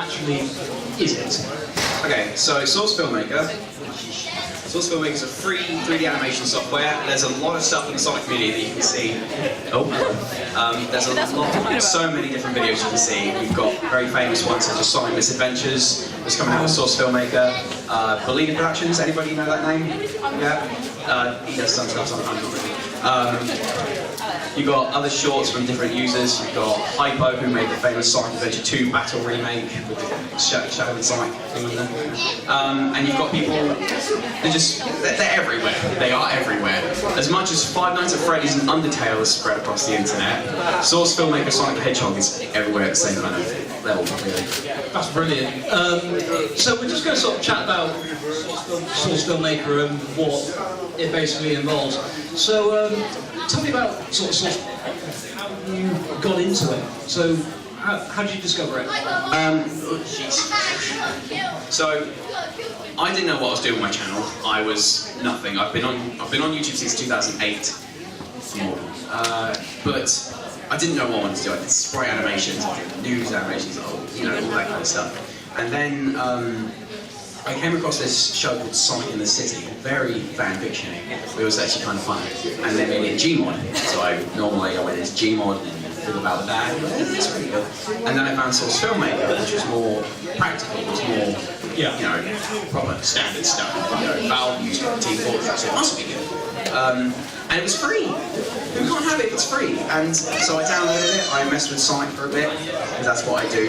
actually is it? Okay, so Source Filmmaker. Source Filmmaker is a free 3D animation software. There's a lot of stuff in the Sonic community that you can see. Oh, there's a lot, so many different videos you can see. We've got very famous ones such as Sonic Misadventures, that's coming out with Source Filmmaker. Bellini Productions, anybody know that name? Yeah? He does some stuff on it. You've got other shorts from different users. You've got Hypo, who made the famous Sonic Adventure 2 battle remake with the Shadow and Sonic thing in there. And you've got people, they're everywhere. They are everywhere. As much as Five Nights at Freddy's and Undertale is spread across the internet, Source Filmmaker Sonic the Hedgehog is everywhere at the same kind of level, really. That's brilliant. So we're just going to sort of chat about Source Filmmaker and what it basically involves. So tell me about sort of how you got into it. So how did you discover it? So I didn't know what I was doing with my channel. I was nothing. I've been on YouTube since 2008. But I didn't know what I wanted to do. I did sprite animations, I did news animations, all that kind of stuff. And then I came across this show called Sonic in the City, very fan fiction. It was actually kind of fun. And they made it in Gmod. So I went into Gmod and fiddled about with that. It's really good. And then I found Source Filmmaker, which was more practical, it was more, proper standard stuff. Valve used Team Fortress, so it must be good. And it was free. Who can't have it if it's free? And so I downloaded it, I messed with Sonic for a bit, because that's what I do.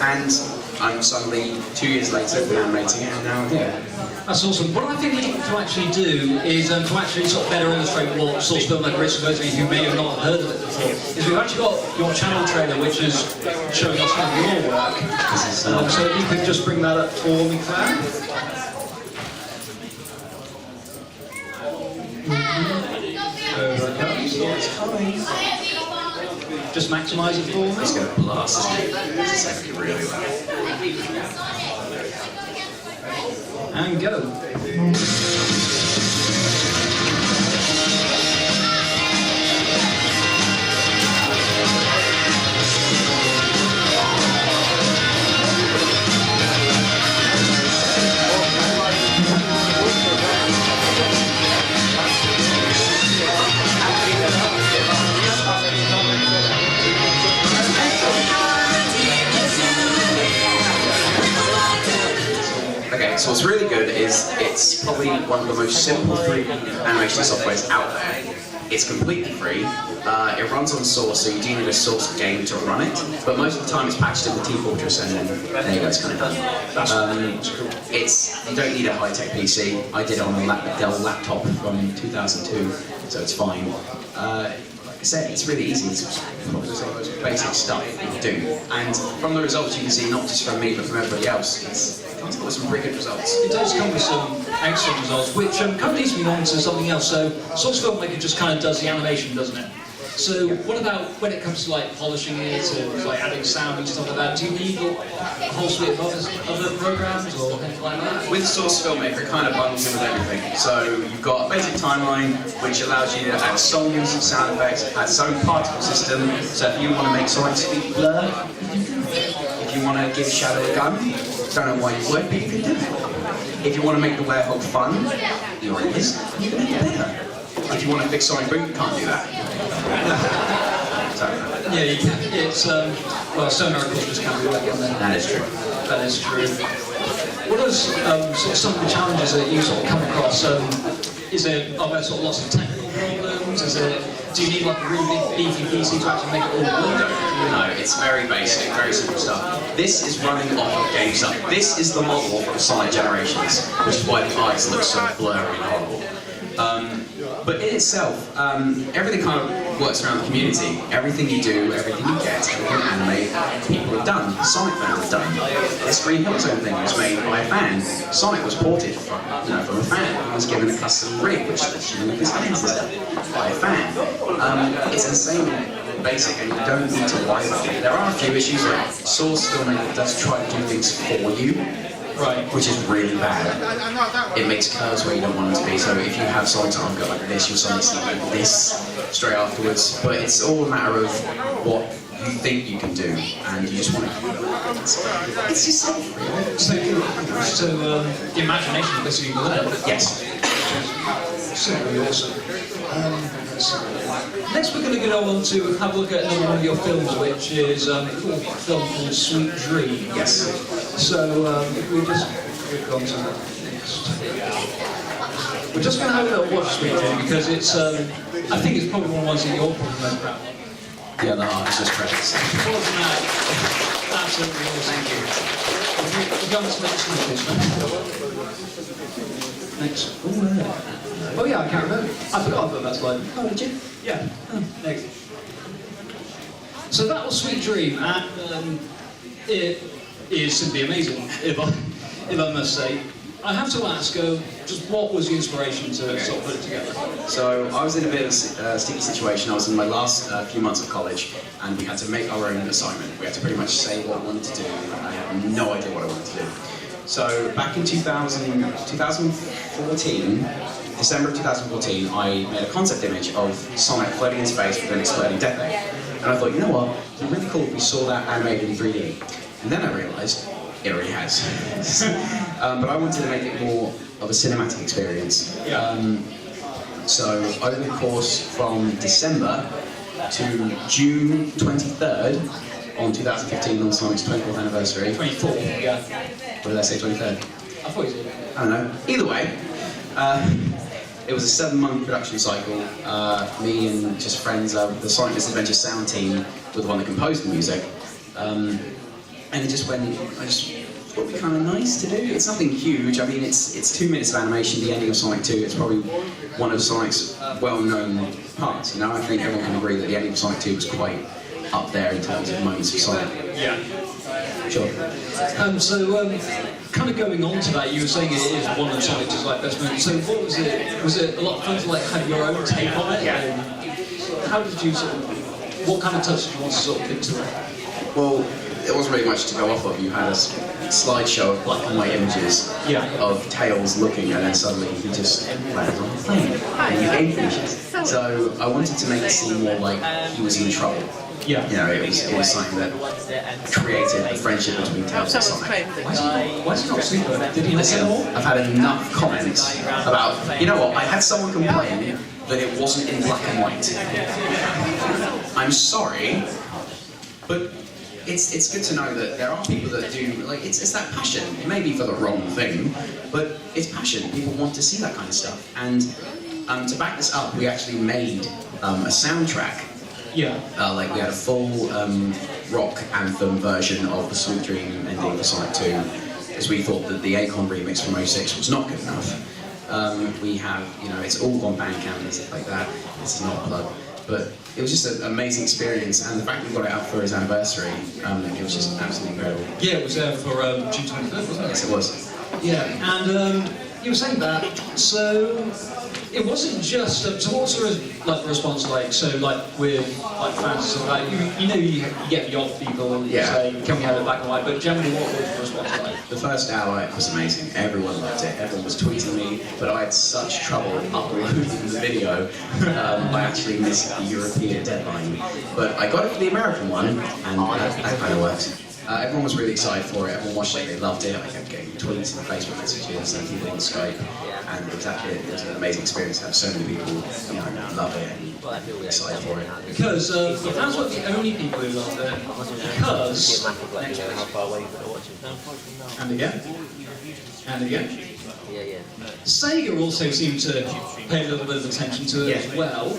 And I'm suddenly, 2 years later, been animating it, and now I'm here. That's awesome. What I think we need to actually do is to actually sort of better illustrate what Source Filmmaker is for those of you who may have not heard of it before, is we've actually got your channel trailer, which is showing us some of your work. So if you could just bring that up for me, Claire. Just maximise it for me. It's going to blast, isn't it? It's actually really loud. And go. So what's really good is it's probably one of the most simple 3D animation softwares out there. It's completely free. It runs on Source, so you do need a Source game to run it. But most of the time it's patched into Team Fortress, and then there you go, it's kind of done. You don't need a high-tech PC. I did it on a Dell laptop from 2002, so it's fine. Like I said, it's really easy. It's probably some of the most basic stuff you can do. And from the results you can see, not just from me, but from everybody else, it comes up with some pretty good results. It does come with some excellent results, which kind of leads me on to something else. So, Source Filmmaker just kind of does the animation, doesn't it? So, what about when it comes to like polishing it, and like adding sound and stuff like that? Do you need a whole suite of other programs or anything like that? With Source Filmmaker, it kind of bundles in with everything. So you've got a basic timeline, which allows you to add songs, sound effects, it has its own particle system. So if you want to make Sonic speak blur, if you want to give Shadow a gun, don't know why you would, but you can do it. If you want to make the werewolf fun, you're in this, you can make it better. If you want to fix Sonic Boom, you can't do that. Yeah, you can. It's well, sonar of course just can't do that, can they? That is true. That is true. What are sort of some of the challenges that you sort of come across? Are there sort of lots of technical problems? Do you need like a really big beefy PC to actually make it all work? No, it's very basic, very simple stuff. This is running off of game stuff. This is the model from Sonic Generations, which is why the eyes look so blurry and horrible. But in itself, everything kind of works around the community. Everything you do, everything you get, everything you animate, people have done. Sonic fans have done. This Green Hill Zone thing was made by a fan. Sonic was ported from a fan. He was given a custom rig, which lets you move his hands and stuff, by a fan. It's insanely basic, and you don't need to worry about it. There are a few issues, like Source Filmmaker does try to do things for you. Right. Which is really bad. It makes curves where you don't want them to be, so if you have Sonic's arm go like this, you'll suddenly see like this straight afterwards. But it's all a matter of what you think you can do, and you just want to. It's yourself, really. So the imagination basically goes there. Yes. Super awesome. Next we're going to go on to have a look at another one of your films, which is a film called Sweet Dream. Yes. So if we just click on to that next. We're just going to have a little watch Sweet Dream because it's, I think it's probably one of the ones that you're probably most proud of. Yeah, the heart is just credits. Absolutely awesome. Thank you. We're going to the next one, please. Next. Oh yeah, I can't remember. I forgot about that slide. Oh, did you? Yeah. Oh, next. So that was Sweet Dream, and it is simply amazing, if I must say. I have to ask, just what was the inspiration to sort of put it together? So I was in a bit of a sticky situation. I was in my last few months of college, and we had to make our own assignment. We had to pretty much say what we wanted to do. I had no idea what I wanted to do. So back in 2014, December of 2014, I made a concept image of Sonic floating in space with an exploding detonator. And I thought, you know what, it'd be really cool if we saw that animated in 3D. And then I realised, it already has. But I wanted to make it more of a cinematic experience. So over the course from December to June 23rd on 2015 on Sonic's 24th anniversary. 24th, yeah. What did I say, 23rd? I thought you said. I don't know. Either way, it was a 7-month production cycle. Me and just friends, the Sonic Misadventures sound team were the one that composed the music. And it just went, I just thought it'd be kind of nice to do. It's nothing huge. I mean, it's 2 minutes of animation. The ending of Sonic 2, it's probably one of Sonic's well-known parts. You know, I think everyone can agree that the ending of Sonic 2 was quite up there in terms of moments of Sonic. Yeah. Sure. So, kind of going on to that, you were saying it is one of Sonic's like best moments. So, what was it? Was it a lot of fun to like have your own take on it? Yeah. How did you sort of? What kind of touch did you want to sort of pick to it? Well, there wasn't really much to go off of. You had a slideshow of black and white images of Tails looking, and then suddenly he just lands on the plane, and you game finishes. So I wanted to make it seem more like he was in trouble. Yeah. You know, it was something that created the friendship between Tails and Sonic. Why is he not super? Did he listen more? I've had enough comments about, you know what, I had someone complain that it wasn't in black and white. I'm sorry, but it's good to know that there are people that do, like, it's that passion. It may be for the wrong thing, but it's passion. People want to see that kind of stuff. And to back this up, we actually made a soundtrack. Yeah. Like we had a full rock anthem version of the Sweet Dream ending for Sonic 2, because we thought that the Akon remix from 06 was not good enough. We have, you know, it's all on Bandcamp and stuff like that. This is not a plug. But it was just an amazing experience, and the fact that we got it out for his anniversary, it was just absolutely incredible. Yeah, it was there for June 23rd, wasn't it? Yes, it was. Yeah, and you were saying that, so it wasn't just, so what sort of like the response like, so like with like fans and stuff like you know you get the odd people and you say, can we have it black and white, but generally what was the response like? The first hour was amazing, everyone loved it, everyone was tweeting me, but I had such trouble uploading the video, I actually missed the European deadline, but I got it for the American one, and that kind of worked. Everyone was really excited for it, everyone watched it, they loved it, I kept getting tweets and Facebook messages and people on Skype, and it was an amazing experience to have so many people, you know, love it and excited for it. Because the fans weren't the only people who loved it, because... And again. And again. Sega also seemed to pay a little bit of attention to it as well.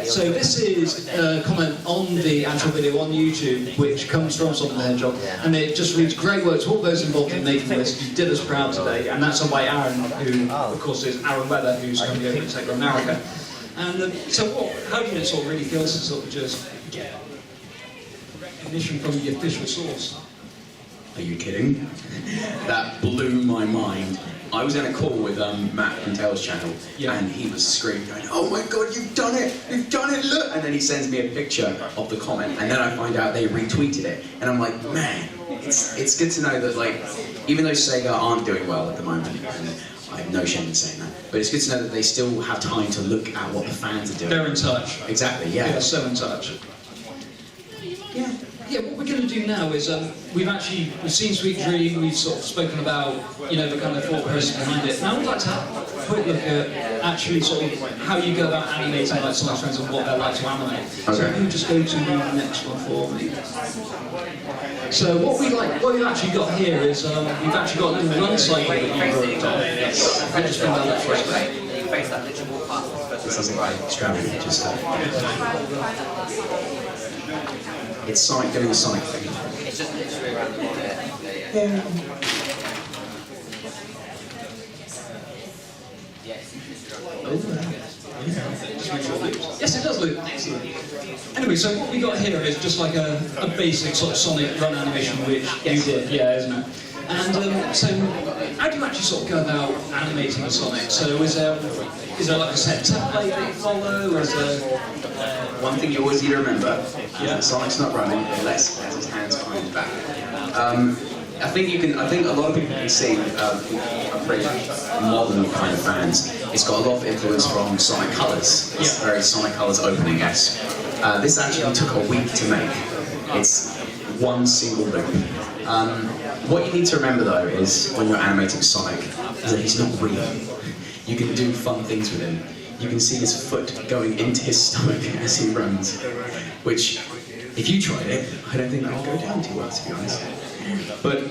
So this is a comment on the actual video on YouTube, which comes from Sonic the Hedgehog, and it just reads, "Great work to all those involved in making this. You did us proud today," and that's on by Aaron, who of course is Aaron Weather, who's currently over in Sega America. And so how did it sort of really feel to sort of just get recognition from the official source? Are you kidding? That blew my mind. I was in a call with Matt from Tails channel, and he was screaming, going, "Oh my god, you've done it! You've done it, look!" And then he sends me a picture of the comment, and then I find out they retweeted it. And I'm like, man, it's good to know that, like, even though Sega aren't doing well at the moment, and I have no shame in saying that, but it's good to know that they still have time to look at what the fans are doing. They're in touch. Exactly, yeah. They're so in touch. Yeah. going to do now is we've seen Sweet Dream, we've sort of spoken about the kind of thought process behind it. Now we'd like to have a quick look at actually sort of how you go about animating like Sonic friends and what they're like to animate. So if you just go to the next one for me. So what we've actually got here is we've actually got a little run cycle that you worked on. I'll just bring that up for a second. This isn't like extravagant, just it's Sonic doing the Sonic thing. It's just literally around the corner. Yes, it does loop. Excellent. Anyway, so what we got here is just like a basic sort of Sonic run animation, which you did, yeah, isn't it? And so, how do you actually sort of go about animating a Sonic? So is there like a set template that you follow, or is there... One thing you always need to remember, Sonic's not running unless he has his hands behind his back. I think a lot of people can see, I'm pretty modern kind of fans, it's got a lot of influence from Sonic Colors. It's very Sonic Colors opening-esque. This actually took a week to make. It's one single loop. What you need to remember though is, when you're animating Sonic, is that he's not real. You can do fun things with him. You can see his foot going into his stomach as he runs, which, if you tried it, I don't think that would go down too well, to be honest. But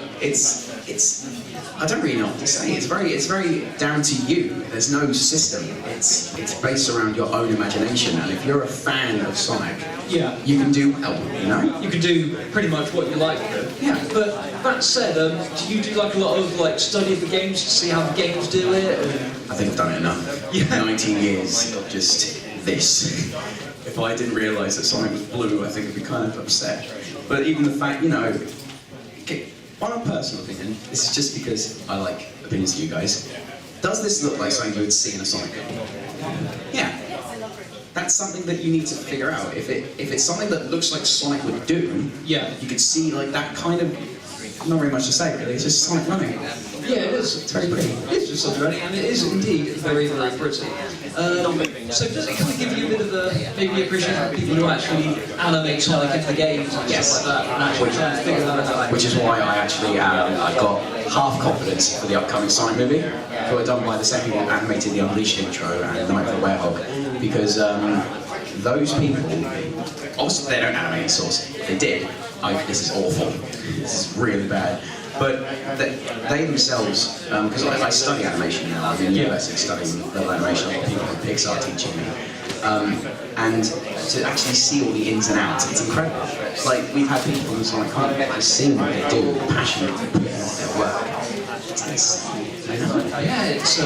I don't really know what to say. It's very down to you. There's no system. It's based around your own imagination. And if you're a fan of Sonic, you can do well, you know? You can do pretty much what you like with it. Yeah. But that said, do you do like a lot of like study of the games to see how the games do it? I think I've done it enough. 19 years of just this. If I didn't realise that Sonic was blue, I think I'd be kind of upset. But even the fact, okay, on a personal opinion, this is just because I like opinions of you guys. Does this look like something you would see in a Sonic game? Yeah. That's something that you need to figure out. If it's something that looks like Sonic would do, you could see like that kind of, not very much to say really, it's just Sonic running. Yeah, it is. It's very pretty. It's just Sonic running, and it is indeed very, very pretty. So does it kind of give you a bit of maybe appreciation for people who actually animate Sonic into the games and stuff like that, and actually try and figure that out? Which is why I actually I got half confidence for the upcoming Sonic movie, who are done by the same people who animated the Unleashed intro and Night of the Werehog, because those people, obviously they don't animate in Source. If they did, this is awful. This is really bad. But they themselves, because I study animation now, I'm in university studying level animation, I've got people from Pixar teaching me. And to actually see all the ins and outs, it's incredible. Like, we've had people who's like, can't get to see what they do, passionately put in their work. It's insane. Yeah, it's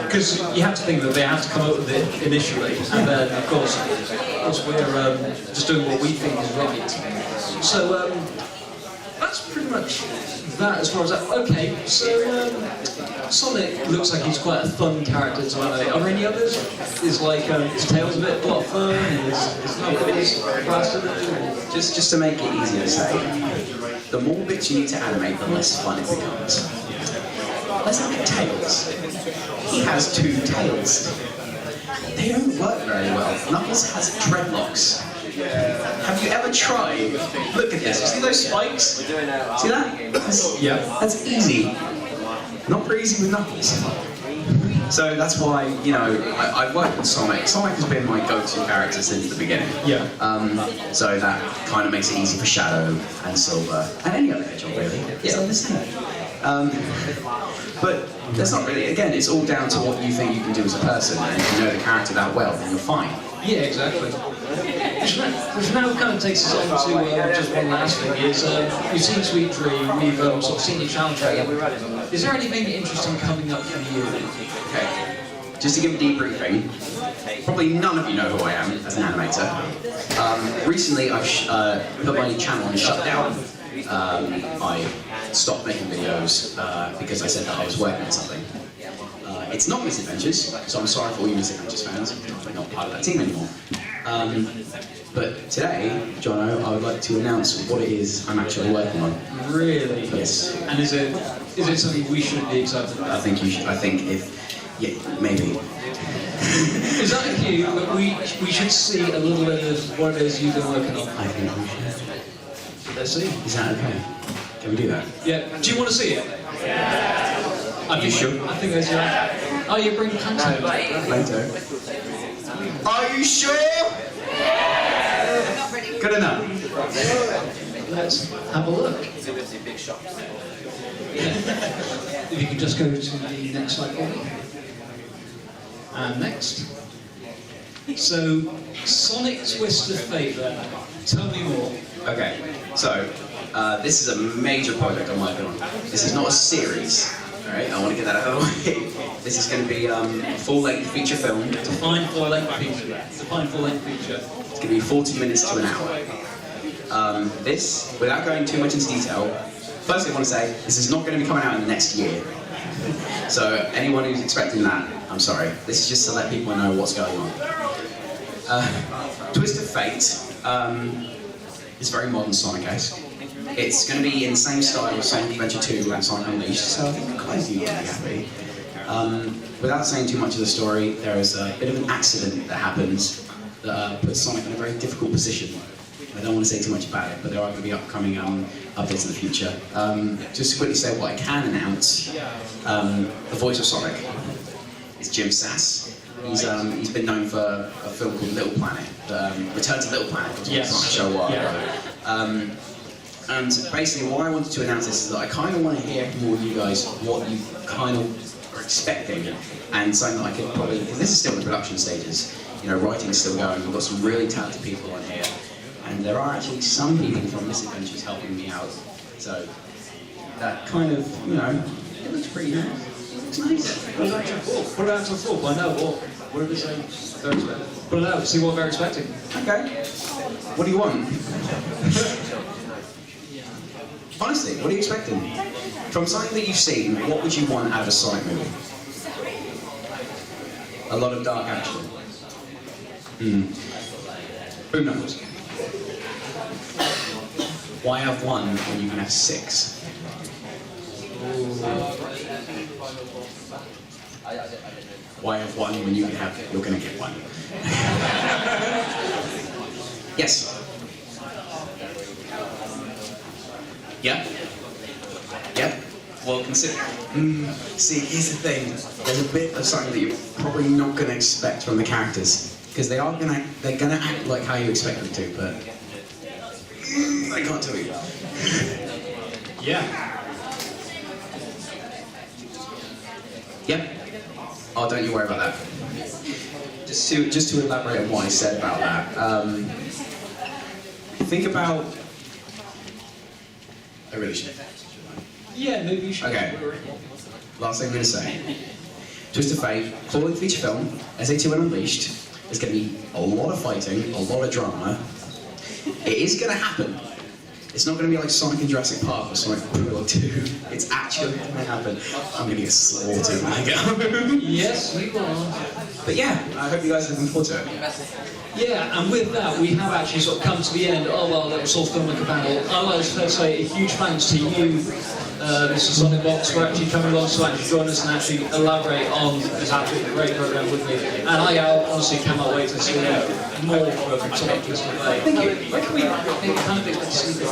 because you have to think that they have to come up with it initially, and then of course we're just doing what we think is right. So that's pretty much that as far as that. Okay, so Sonic looks like he's quite a fun character to animate. Are there any others? Is like his tail's a bit a lot of fun, his knuckles faster than Just to make it easier to say, the more bits you need to animate, the less fun it becomes. Let's look at tails. He has 2 tails. They don't work very well. Knuckles has dreadlocks. Have you ever tried? Look at this. See those spikes? See that? That's easy. Not very easy with Knuckles. So that's why, I've worked with Sonic. Sonic has been my go-to character since the beginning. So that kind of makes it easy for Shadow and Silver and any other hedgehog really. So but that's not really, again, it's all down to what you think you can do as a person, and if you know the character that well, then you're fine. Yeah, exactly. Which now kind of takes us on to just one last thing, is we've seen Sweet Dream, we've sort of seen your channel trailer. Is there anything interesting coming up for you? Okay, just to give a debriefing, probably none of you know who I am as an animator. Recently I've put my channel on shutdown. I stopped making videos because I said that I was working on something. It's not Misadventures, so I'm sorry for all you Misadventures fans. I'm not part of that team anymore. But today, Jono, I would like to announce what it is I'm actually working on. Really? Yes. And is it something we should be excited about? I think you should. I think maybe. Is that a cue that we should see a little bit of what it is you've been working on? I think we should. Let's see. Is that okay? Can we do that? Yeah. Do you want to see it? Yeah. You sure? I think there's Oh, you bring Panda. Later. Are you sure? Good enough. Let's have a look. If you could just go to the next slide for me. And next. So, Sonic Twist of Fate then. Tell me more. Okay, so this is a major project I'm working on. This is not a series, alright? I want to get that out of the way. This is going to be a full-length feature film. Define full-length feature. Define full-length feature. It's going to be 40 minutes to an hour. This, without going too much into detail, firstly I want to say, this is not going to be coming out in the next year. So anyone who's expecting that, I'm sorry. This is just to let people know what's going on. Twist of Fate is very modern Sonic-esque. It's going to be in the same style as Sonic Adventure 2 and Sonic Unleashed, so I think quite a few will be happy. Without saying too much of the story, there is a bit of an accident that happens that puts Sonic in a very difficult position. I don't want to say too much about it, but there are going to be upcoming updates in the future. Just to quickly say what I can announce, the voice of Sonic is Jim Sass. He's been known for a film called Little Planet, Return to Little Planet, which was on the show a while ago. And basically what I wanted to announce is that I kind of want to hear from all of you guys what you kind of are expecting, and something that I could probably, because this is still in the production stages, you know, writing's still going, we've got some really talented people on here, and there are actually some people from Misadventures helping me out, so that kind of, you know, it looks pretty nice. It's nice. Put it out to full. Put it out to full. Find out what are they saying? They're expecting. Put it out. See what they're expecting. Okay. What do you want? Honestly, what are you expecting? From something that you've seen, what would you want out of a Sonic movie? A lot of dark action. Who knows? Why have one when you can have 6? Why have one when you can have, you're going to get one? Yes? Yeah? Yeah? Well, consider... see, here's the thing. There's a bit of something that you're probably not going to expect from the characters. Because they're gonna act like how you expect them to, but... I can't tell you. Yeah. Yeah? Oh, don't you worry about that. Just to elaborate on what I said about that, think about... I really should. Yeah, maybe you should. Okay. Last thing I'm going to say. Twist of Fate, full-length feature film, SA2 and Unleashed. There's going to be a lot of fighting, a lot of drama. It is going to happen. It's not going to be like Sonic and Jurassic Park or Sonic Prologue 2. It's actually going to happen. I'm going to get slaughtered when I get home. Yes, we are. But yeah, I hope you guys are looking forward to it. Yeah, and with that, we have actually sort of come to the end of our little Source Filmmaker panel. I'd like to say a huge thanks to you, Mr. SonicpoX, for actually coming along to actually join us and actually elaborate on this absolutely great program with me. And I honestly cannot wait to see more from Sonic Twist of Fate. Thank you. Where can we kind of expect to see this?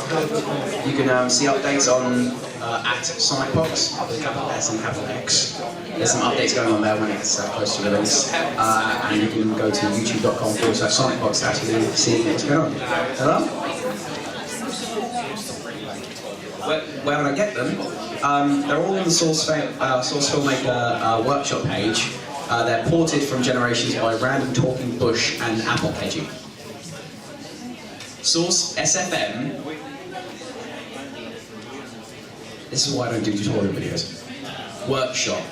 You can see updates on at SonicpoX, with a capital S and capital X. There's some updates going on there when it's close to release. And you can go to youtube.com/SonicpoX to actually see what's going on. Hello? Where would I get them? They're all on the Source Filmmaker workshop page. They're ported from Generations by Random Talking Bush and Apple Peggy. Source SFM. This is why I don't do tutorial videos. Workshop.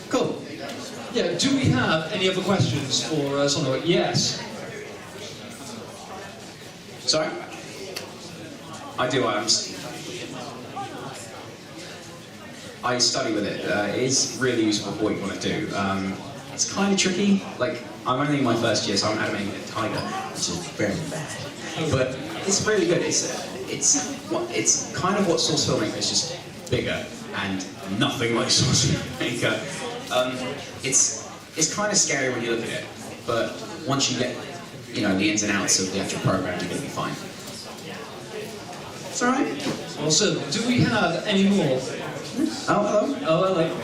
Cool. Yeah, do we have any other questions for Sonic? Yes. Sorry? I do, I study with it. It is really useful for what you want to do. It's kind of tricky. Like, I'm only in my first year, so I'm animating a tiger, which is very bad. But it's really good. It's kind of what Source Filmmaker is, just bigger and nothing like Source Filmmaker. It's kind of scary when you look at it, but once you get you know, the ins and outs of the actual program, you're going to be fine. It's alright. Awesome. Do we have any more? Oh, hello. Oh, hello.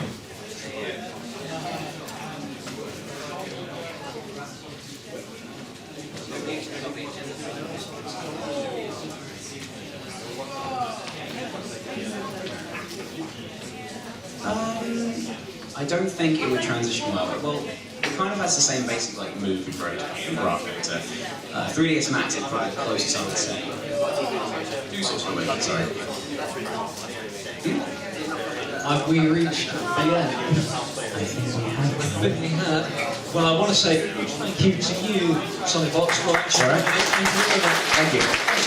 I don't think it would transition well. Well, it kind of has the same basic like move and graphic to 3ds Max is probably the closest I would say. Do source for making, sorry. Have we reached the end? I think we have. Well, I want to say thank you to you, SonicpoX, for actually. All right. Thank you very much. Thank you.